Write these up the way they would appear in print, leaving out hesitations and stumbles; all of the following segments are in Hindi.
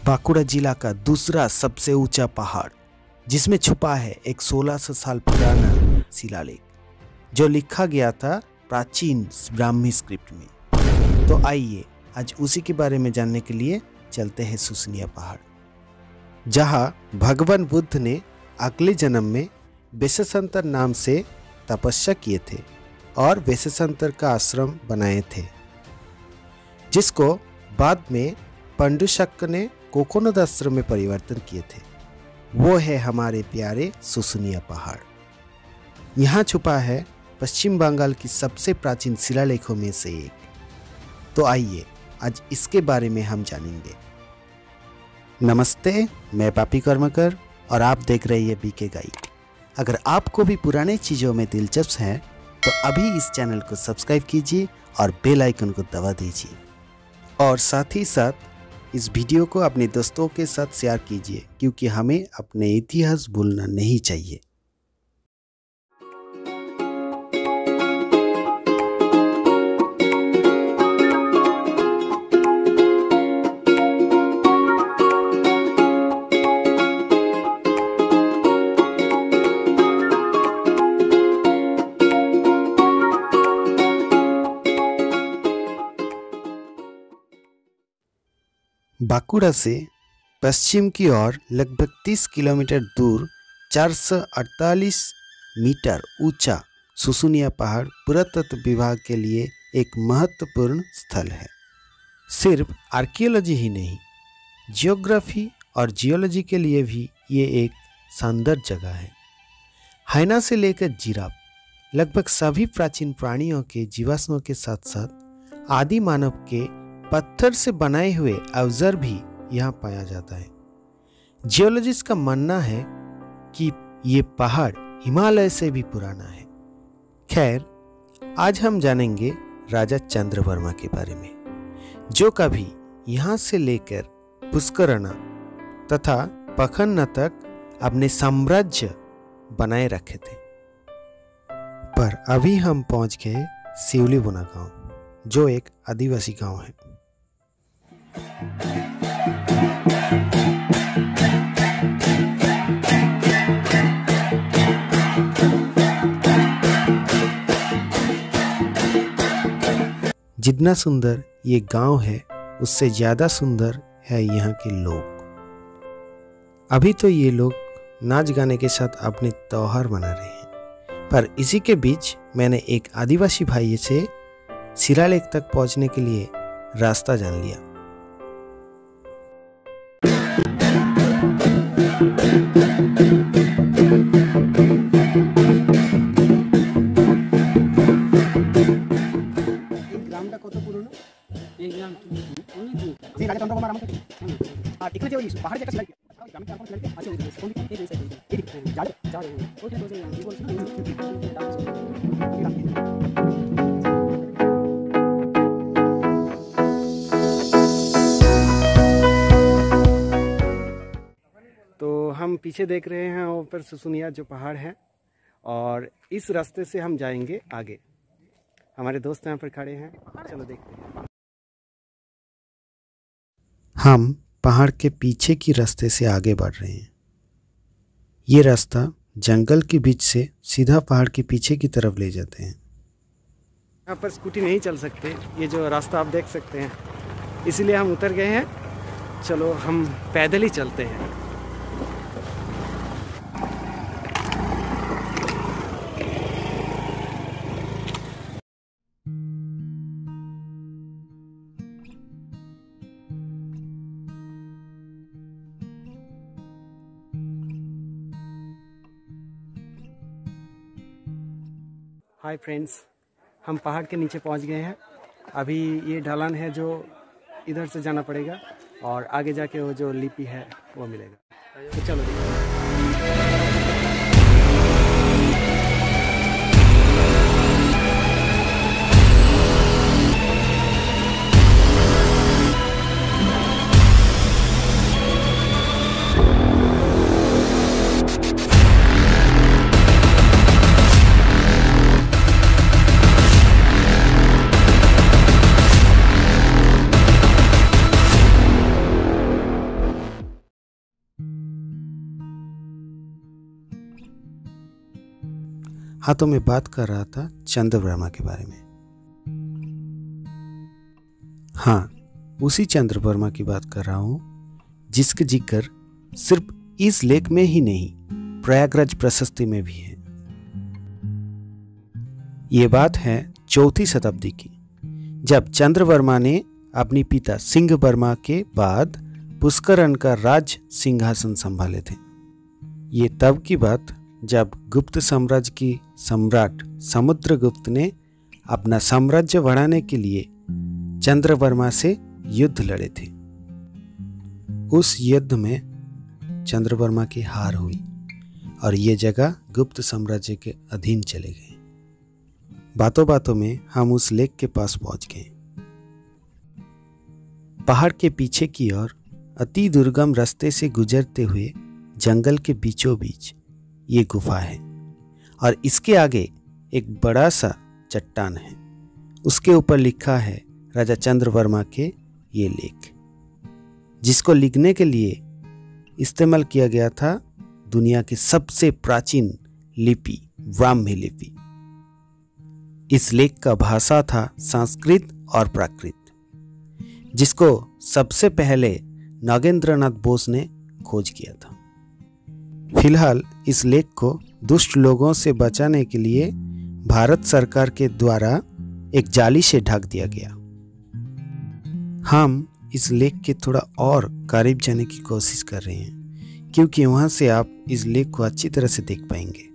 बांकुड़ा जिला का दूसरा सबसे ऊंचा पहाड़, जिसमें छुपा है एक 1600 साल पुराना शिलालेख जो लिखा गया था प्राचीन ब्राह्मी स्क्रिप्ट में। तो आइए आज उसी के बारे में जानने के लिए चलते हैं शुशुनिया पहाड़, जहां भगवान बुद्ध ने अगले जन्म में वेशशंतर नाम से तपस्या किए थे और वेशशंतर का आश्रम बनाए थे, जिसको बाद में पंडुशक ने कोकोनद आश्रम में परिवर्तन किए थे। वो है हमारे प्यारे शुशुनिया पहाड़। यहाँ छुपा है पश्चिम बंगाल की सबसे प्राचीन शिलालेखों में से एक। तो आइए आज इसके बारे में हम जानेंगे। नमस्ते, मैं पापी कर्मकर और आप देख रहे हैं बीके गाइड। अगर आपको भी पुराने चीज़ों में दिलचस्प है तो अभी इस चैनल को सब्सक्राइब कीजिए और बेल आइकन को दबा दीजिए, और साथ ही साथ इस वीडियो को अपने दोस्तों के साथ शेयर कीजिए, क्योंकि हमें अपने इतिहास भूलना नहीं चाहिए। बांकुड़ा से पश्चिम की ओर लगभग 30 किलोमीटर दूर 448 मीटर ऊंचा शुशुनिया पहाड़ पुरातत्व विभाग के लिए एक महत्वपूर्ण स्थल है। सिर्फ आर्कियोलॉजी ही नहीं, जियोग्राफी और जियोलॉजी के लिए भी ये एक शानदार जगह है। हाइना से लेकर जिराफ, लगभग सभी प्राचीन प्राणियों के जीवाश्मों के साथ साथ आदि मानव के पत्थर से बनाए हुए अवजार भी यहाँ पाया जाता है। जियोलॉजिस्ट का मानना है कि ये पहाड़ हिमालय से भी पुराना है। खैर, आज हम जानेंगे राजा चंद्रवर्मा के बारे में, जो कभी यहाँ से लेकर पुष्करणा तथा पखन्ना तक अपने साम्राज्य बनाए रखे थे। पर अभी हम पहुँच गए सिवलीबोना गांव, जो एक आदिवासी गांव है। जितना सुंदर ये गांव है, उससे ज़्यादा सुंदर है यहाँ के लोग। अभी तो ये लोग नाच गाने के साथ अपने त्योहार मना रहे हैं, पर इसी के बीच मैंने एक आदिवासी भाई से शिलालेख तक पहुँचने के लिए रास्ता जान लिया। तो हम पीछे देख रहे हैं ऊपर शुशुनिया जो पहाड़ है, और इस रास्ते से हम जाएंगे आगे। हमारे दोस्त यहाँ पर खड़े हैं, चलो देखते हैं। हम पहाड़ के पीछे की रास्ते से आगे बढ़ रहे हैं। ये रास्ता जंगल के बीच से सीधा पहाड़ के पीछे की तरफ ले जाते हैं। यहाँ पर स्कूटी नहीं चल सकते, ये जो रास्ता आप देख सकते हैं, इसीलिए हम उतर गए हैं। चलो हम पैदल ही चलते हैं। हाय फ्रेंड्स, हम पहाड़ के नीचे पहुंच गए हैं। अभी ये ढलान है जो इधर से जाना पड़ेगा, और आगे जाके वो जो लिपि है वो मिलेगा। तो चलो हाँ, तो मैं बात कर रहा था चंद्र वर्मा के बारे में। हाँ, उसी चंद्र वर्मा की बात कर रहा हूँ जिसके जिक्र सिर्फ इस लेख में ही नहीं, प्रयागराज प्रशस्ति में भी है। ये बात है 4वीं शताब्दी की, जब चंद्र वर्मा ने अपने पिता सिंह वर्मा के बाद पुष्करण का राज सिंहासन संभाले थे। ये तब की बात जब गुप्त साम्राज्य की सम्राट समुद्रगुप्त ने अपना साम्राज्य बढ़ाने के लिए चंद्र वर्मा से युद्ध लड़े थे। उस युद्ध में चंद्र वर्मा की हार हुई और ये जगह गुप्त साम्राज्य के अधीन चले गए। बातों बातों में हम उस लेक के पास पहुंच गए। पहाड़ के पीछे की ओर अति दुर्गम रास्ते से गुजरते हुए जंगल के बीचों बीच ये गुफा है और इसके आगे एक बड़ा सा चट्टान है। उसके ऊपर लिखा है राजा चंद्र वर्मा के ये लेख, जिसको लिखने के लिए इस्तेमाल किया गया था दुनिया की सबसे प्राचीन लिपि ब्राह्मी लिपि। इस लेख का भाषा था संस्कृत और प्राकृत, जिसको सबसे पहले नागेंद्रनाथ बोस ने खोज किया था। फिलहाल इस लेख को दुष्ट लोगों से बचाने के लिए भारत सरकार के द्वारा एक जाली से ढक दिया गया। हम इस लेख के थोड़ा और करीब जाने की कोशिश कर रहे हैं, क्योंकि वहां से आप इस लेख को अच्छी तरह से देख पाएंगे।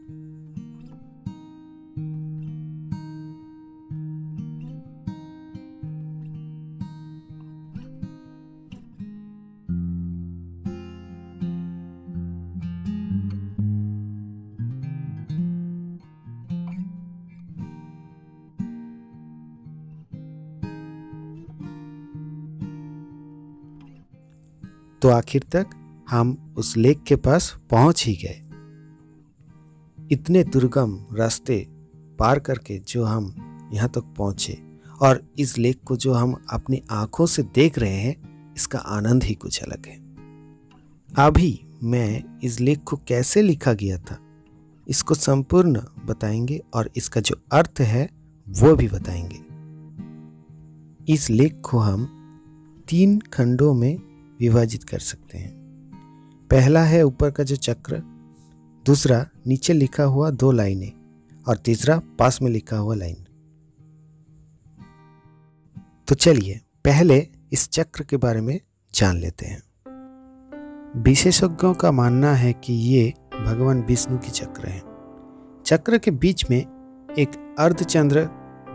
तो आखिर तक हम उस लेक के पास पहुंच ही गए। इतने दुर्गम रास्ते पार करके जो हम यहाँ तक पहुंचे और इस लेक को जो हम अपनी आंखों से देख रहे हैं, इसका आनंद ही कुछ अलग है। अभी मैं इस लेख को कैसे लिखा गया था इसको संपूर्ण बताएंगे और इसका जो अर्थ है वो भी बताएंगे। इस लेख को हम 3 खंडों में विभाजित कर सकते हैं। पहला है ऊपर का जो चक्र, दूसरा नीचे लिखा हुआ 2 लाइनें और तीसरा पास में लिखा हुआ लाइन। तो चलिए पहले इस चक्र के बारे में जान लेते हैं। विशेषज्ञों का मानना है कि ये भगवान विष्णु की चक्र है। चक्र के बीच में एक अर्धचंद्र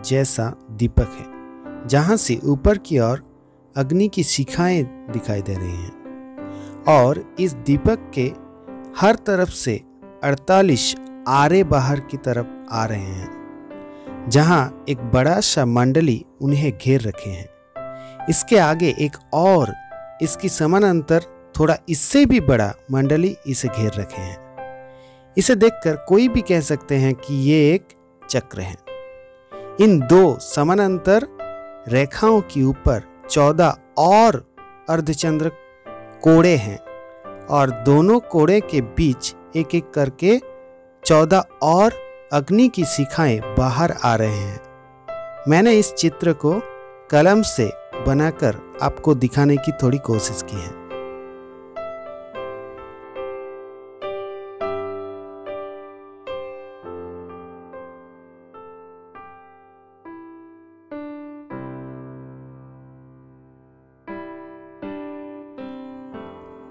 जैसा दीपक है, जहां से ऊपर की ओर अग्नि की शिखाएं दिखाई दे रही हैं और इस दीपक के हर तरफ से 48 आरे बाहर की तरफ आ रहे हैं, जहां एक बड़ा सा मंडली उन्हें घेर रखे हैं। इसके आगे एक और इसकी समानांतर थोड़ा इससे भी बड़ा मंडली इसे घेर रखे हैं। इसे देखकर कोई भी कह सकते हैं कि ये एक चक्र है। इन 2 समानांतर रेखाओं के ऊपर 14 और अर्धचंद्र कोड़े हैं और दोनों कोड़े के बीच एक एक करके 14 और अग्नि की शिखाएं बाहर आ रहे हैं। मैंने इस चित्र को कलम से बनाकर आपको दिखाने की थोड़ी कोशिश की है।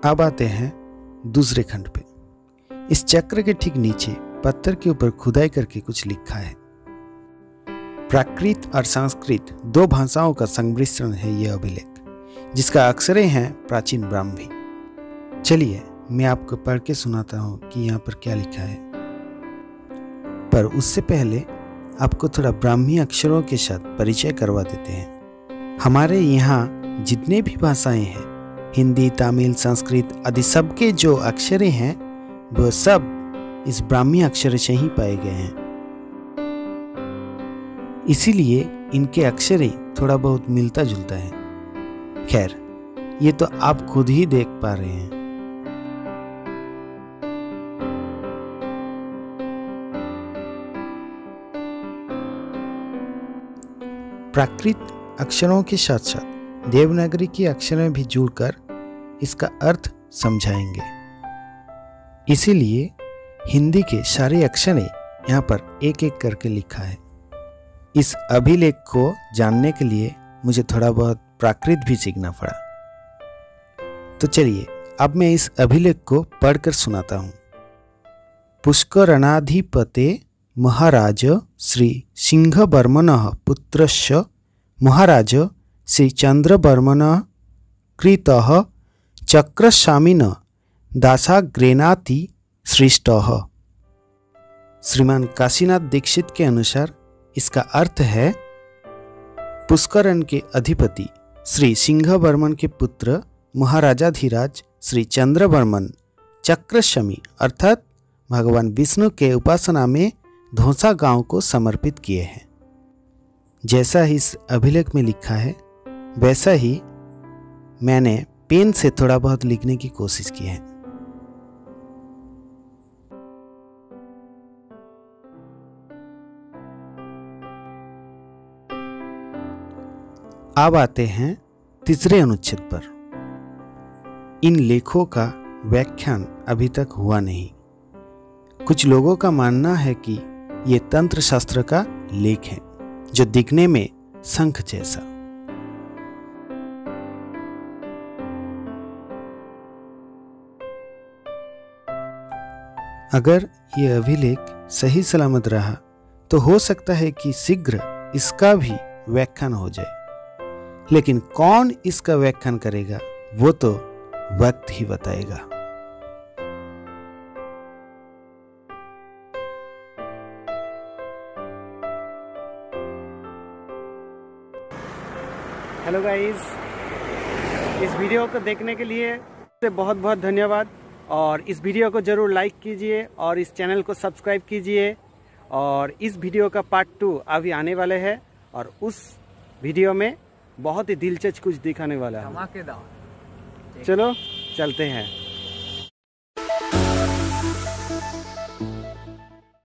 अब आते हैं दूसरे खंड पे। इस चक्र के ठीक नीचे पत्थर के ऊपर खुदाई करके कुछ लिखा है। प्राकृत और संस्कृत 2 भाषाओं का संमिश्रण है यह अभिलेख, जिसका अक्षरें हैं प्राचीन ब्राह्मी। चलिए मैं आपको पढ़ के सुनाता हूँ कि यहाँ पर क्या लिखा है। पर उससे पहले आपको थोड़ा ब्राह्मी अक्षरों के साथ परिचय करवा देते हैं। हमारे यहाँ जितने भी भाषाएं हैं, हिंदी, तमिल, संस्कृत आदि सबके जो अक्षरें हैं वो सब इस ब्राह्मी अक्षर से ही पाए गए हैं। इसीलिए इनके अक्षर थोड़ा बहुत मिलता जुलता है। खैर, ये तो आप खुद ही देख पा रहे हैं। प्राकृत अक्षरों के साथ साथ देवनागरी की अक्षरें भी जुड़कर इसका अर्थ समझाएंगे। इसीलिए हिंदी के सारे अक्षरें यहाँ पर एक एक करके लिखा है। इस अभिलेख को जानने के लिए मुझे थोड़ा बहुत प्राकृत भी सीखना पड़ा। तो चलिए अब मैं इस अभिलेख को पढ़कर सुनाता हूँ। पुष्करणाधिपते महाराज श्री सिंहवर्मणः पुत्रस्य महाराज श्री चंद्रवर्मणः कृतः चक्रस्वामिनः दासाग्रेणाति सृष्टः। श्रीमान काशीनाथ दीक्षित के अनुसार इसका अर्थ है पुष्करण के अधिपति श्री सिंहवर्मन के पुत्र महाराजाधिराज श्री चंद्रवर्मन चक्रस्वामी अर्थात भगवान विष्णु के उपासना में धौसा गांव को समर्पित किए हैं। जैसा इस अभिलेख में लिखा है वैसा ही मैंने पेन से थोड़ा बहुत लिखने की कोशिश की है। अब आते हैं तीसरे अनुच्छेद पर। इन लेखों का व्याख्यान अभी तक हुआ नहीं। कुछ लोगों का मानना है कि ये तंत्र शास्त्र का लेख है जो दिखने में शंख जैसा। अगर ये अभिलेख सही सलामत रहा तो हो सकता है कि शीघ्र इसका भी व्याख्यान हो जाए, लेकिन कौन इसका व्याख्यान करेगा वो तो वक्त ही बताएगा। हेलो गाइस, इस वीडियो को देखने के लिए बहुत बहुत धन्यवाद। और इस वीडियो को ज़रूर लाइक कीजिए और इस चैनल को सब्सक्राइब कीजिए। और इस वीडियो का पार्ट 2 अभी आने वाले है और उस वीडियो में बहुत ही दिलचस्प कुछ दिखाने वाला है। धमाकेदार। चलो चलते हैं।